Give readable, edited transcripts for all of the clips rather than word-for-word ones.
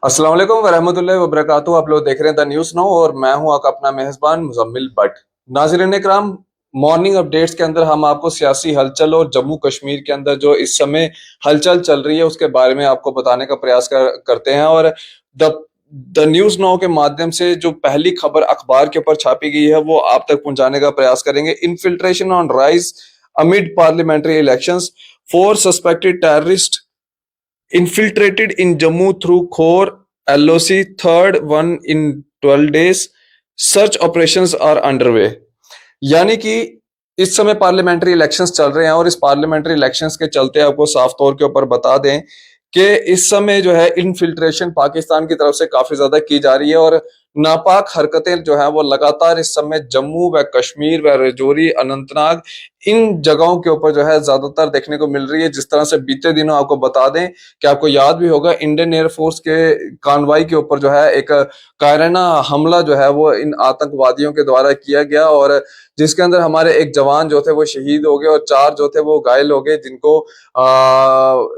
अस्सलाम वालेकुम वरहमतुल्लाहि वबरकातुहू। आप लोग देख रहे हैं द न्यूज़ नाउ और मैं हूं आपका अपना मेहजबान मुजम्मिल भट्ट। नाज़रीन इकराम, मॉर्निंग अपडेट्स के अंदर हम आपको सियासी हलचल और जम्मू कश्मीर के अंदर जो इस समय हलचल चल रही है उसके बारे में आपको बताने का प्रयास करते हैं। और द द न्यूज़ नाउ के माध्यम से जो पहली खबर अखबार के ऊपर छापी गई है वो आप तक पहुंचाने का प्रयास करेंगे। Infiltration on rise amid parliamentary elections, four suspected terrorist infiltrated in Jammu through Khor LOC, third one in 12 days. Search operations are underway। यानी कि इस समय पार्लियामेंट्री इलेक्शंस चल रहे हैं और इस पार्लियामेंट्री इलेक्शंस के चलते आपको साफ तौर के ऊपर बता दें कि इस समय जो है इन्फिल्ट्रेशन पाकिस्तान की तरफ से काफी ज्यादा की जा रही है और नापाक हरकतें जो है वो लगातार इस समय जम्मू व कश्मीर व रजौरी अनंतनाग इन जगहों के ऊपर जो है ज्यादातर देखने को मिल रही है। जिस तरह से बीते दिनों आपको बता दें कि आपको याद भी होगा इंडियन एयरफोर्स के कानवाई के ऊपर जो है एक कायराना हमला जो है वो इन आतंकवादियों के द्वारा किया गया और जिसके अंदर हमारे एक जवान जो थे वो शहीद हो गए और चार जो थे वो घायल हो गए, जिनको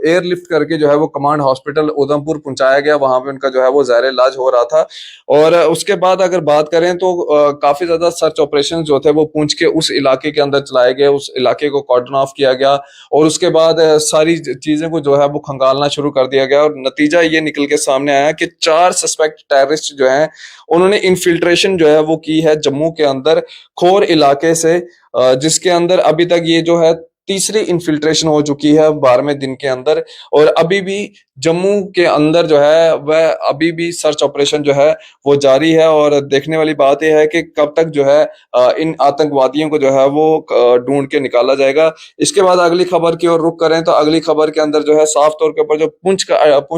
एयरलिफ्ट करके जो है वो कमांड हॉस्पिटल उधमपुर पहुंचाया गया। वहां पे उनका जो है वो ज़ाहिर इलाज हो रहा था। और उसके बाद अगर बात करें तो काफी ज्यादा सर्च ऑपरेशन जो थे वो पूंछ के उस इलाके के अंदर चलाए गए, उस इलाके को कॉर्डन ऑफ किया गया और उसके बाद सारी चीजें को जो है वो खंगालना शुरू कर दिया गया और नतीजा ये निकल के सामने आया कि चार सस्पेक्ट टेररिस्ट जो हैं उन्होंने इन्फिल्ट्रेशन जो है वो की है जम्मू के अंदर खोर इलाके से, जिसके अंदर अभी तक ये जो है तीसरी इन्फिल्ट्रेशन हो चुकी है 12वें दिन के अंदर। और अभी भी जम्मू के अंदर जो है वह अभी भी सर्च ऑपरेशन जो है वो जारी है और देखने वाली बात यह है कि कब तक जो है इन आतंकवादियों को जो है वो ढूंढ के निकाला जाएगा। इसके बाद अगली खबर की ओर रुख करें तो अगली खबर के अंदर जो है साफ तौर के ऊपर जो पुंछ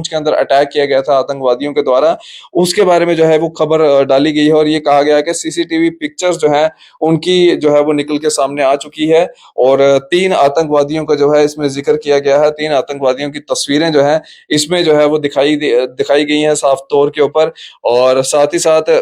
के अंदर अटैक किया गया था आतंकवादियों के द्वारा, उसके बारे में जो है वो खबर डाली गई है और ये कहा गया है कि सीसीटीवी पिक्चर्स जो है उनकी जो है वो निकल के सामने आ चुकी है और तीन आतंकवादियों का जो है इसमें जिक्र किया गया है। तीन आतंकवादियों की तस्वीरें जो है इसमें जो है वो दिखाई गई हैं साफ तौर के ऊपर। और साथ ही साथ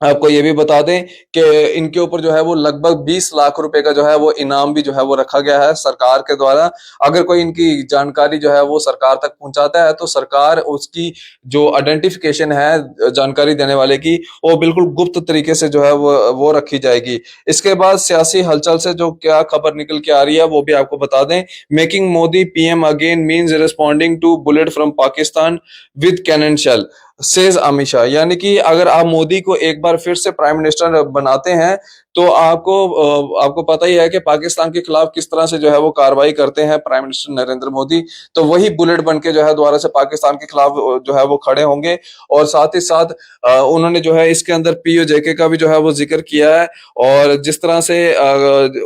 आपको ये भी बता दें कि इनके ऊपर जो है वो लगभग 20 लाख रुपए का जो है वो इनाम भी जो है वो रखा गया है सरकार के द्वारा। अगर कोई इनकी जानकारी जो है वो सरकार तक पहुंचाता है तो सरकार उसकी जो आइडेंटिफिकेशन है जानकारी देने वाले की वो बिल्कुल गुप्त तरीके से जो है वो रखी जाएगी। इसके बाद सियासी हलचल से जो क्या खबर निकल के आ रही है वो भी आपको बता दें। Making Modi PM again means responding to bullet from Pakistan with cannon shell, says Amit Shah. यानी कि अगर आप मोदी को एक बार फिर से प्राइम मिनिस्टर बनाते हैं तो आपको पता ही है कि पाकिस्तान के खिलाफ किस तरह से जो है वो कार्रवाई करते हैं प्राइम मिनिस्टर नरेंद्र मोदी। तो वही बुलेट बन के जो है दोबारा से पाकिस्तान के खिलाफ जो है वो खड़े होंगे। और साथ ही साथ उन्होंने जो है इसके अंदर पीओजेके का भी जो है वो जिक्र किया है। और जिस तरह से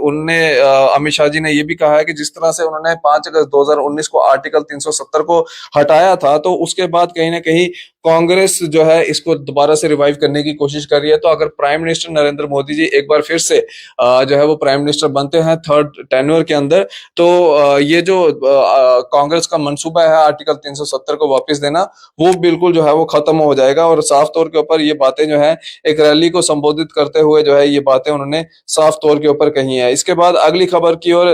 उनने अमित शाह जी ने ये भी कहा है कि जिस तरह से उन्होंने 5 अगस्त 2019 को आर्टिकल 370 को हटाया था तो उसके बाद कहीं ना कहीं कांग्रेस जो है इसको दोबारा से रिवाइव करने की कोशिश कर रही है। तो अगर प्राइम मिनिस्टर नरेंद्र मोदी जी एक बार फिर से जो है वो प्राइम मिनिस्टर बनते हैं थर्ड टेन्योर के अंदर तो ये जो कांग्रेस का मंसूबा है आर्टिकल 370 को वापस देना वो बिल्कुल जो है वो खत्म हो जाएगा। और साफ तौर के ऊपर ये बातें जो है एक रैली को संबोधित करते हुए जो है ये बातें उन्होंने साफ तौर के ऊपर कही है। इसके बाद अगली खबर की ओर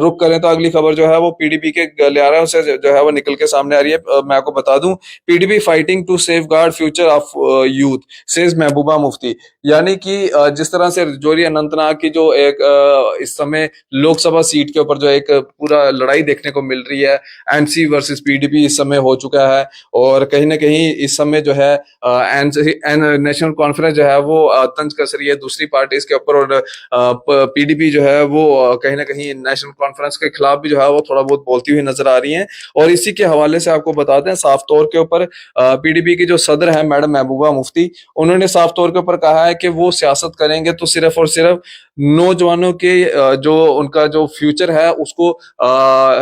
रुख करें तो अगली खबर जो है वो पीडीपी के गलियारों से जो है वो निकल के सामने आ रही है। मैं आपको बता दूं, PDP fighting to safeguard future of youth, says Mehbooba Mufti. यानी कि जिस तरह से रजौरी अनंतनाग की जो एक इस समय लोकसभा सीट के ऊपर जो एक पूरा लड़ाई देखने को मिल रही है, एनसी वर्सेस पीडीपी इस समय हो चुका है और कहीं ना कहीं इस समय जो है नेशनल कॉन्फ्रेंस जो है वो तंज कस रही है दूसरी पार्टीज के ऊपर और पीडीपी जो है वो कहीं ना कहीं नेशनल कॉन्फ्रेंस के खिलाफ भी जो है वो थोड़ा बहुत बोलती हुई नजर आ रही है। और इसी के हवाले से आपको बताते हैं साफ तौर के ऊपर पीडीपी की जो सदर है मैडम महबूबा मुफ्ती, उन्होंने साफ तौर के ऊपर कहा है कि वो सियासत करेंगे तो सिर्फ और सिर्फ नौजवानों के जो उनका जो फ्यूचर है उसको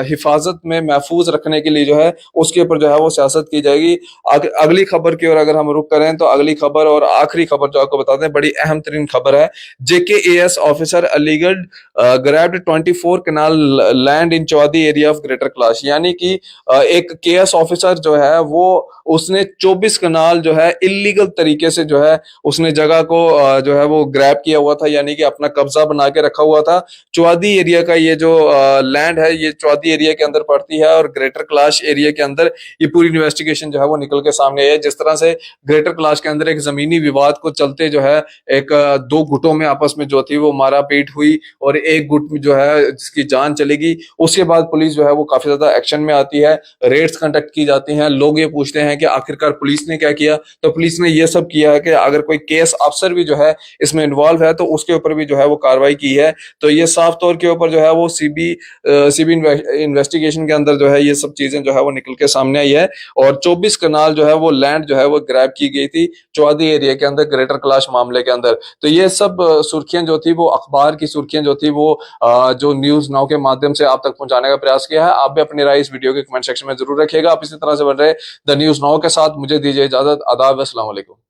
हिफाजत में महफूज रखने के लिए जो है उसके ऊपर जो है वो सियासत की जाएगी। अगली खबर की ओर अगर हम रुक करें तो अगली खबर और आखिरी खबर जो आपको बताते हैं बड़ी अहम तरीन खबर है। JKAS officer Aligarh grabbed 24 kanal land in Chaudi area of Greater Kailash. यानी कि एक केएस ऑफिसर जो है वो उसने 24 कनाल जो है इलीगल तरीके से जो है उसने जगह को जो है वो ग्रैब किया हुआ था, यानी कि अपना कब्जा बना के रखा हुआ था। चौआदी एरिया का ये जो लैंड है ये चौआदी एरिया के अंदर पड़ती है और ग्रेटर कैलाश एरिया के अंदर ये पूरी इन्वेस्टिगेशन जो है वो निकल के सामने आई है। जिस तरह से ग्रेटर कैलाश के अंदर एक जमीनी विवाद को चलते जो है एक दो गुटों में आपस में जो थी वो मारा पीट हुई और एक गुट में जो है जिसकी जान चलेगी, उसके बाद पुलिस जो है वो काफी ज्यादा एक्शन में आती है, रेड्स कंडक्ट की जाती हैं। लोग ये पूछते हैं कि आखिरकार पुलिस ने क्या किया, तो पुलिस ने ये सब किया है कि अगर कोई केस अफसर भी जो है इसमें इन्वॉल्व है तो उसके ऊपर भी जो है वो कार्रवाई की है। तो ये साफ तौर के ऊपर जो है वो सीबी इन्वेस्टिगेशन के अंदर जो है ये सब चीजें जो है वो निकल के सामने आई है। और 24 कनाल जो है वो लैंड जो है वो ग्रैब की गई थी चौआदी एरिया के अंदर ग्रेटर कैलाश मामले के अंदर। तो ये सब सुर्खियां जो थी वो अखबार की सुर्खियां जो थी वो जो न्यूज नाउ के माध्यम से आप तक पहुंचाने का प्रयास किया है। आप भी अपनी राय इस वीडियो के कमेंट सेक्शन में जरूर रखिएगा। आप इसी तरह से बन रहे द न्यूज नाउ के साथ। मुझे दीजिए इजाजत। आदाब, अस्सलाम वालेकुम।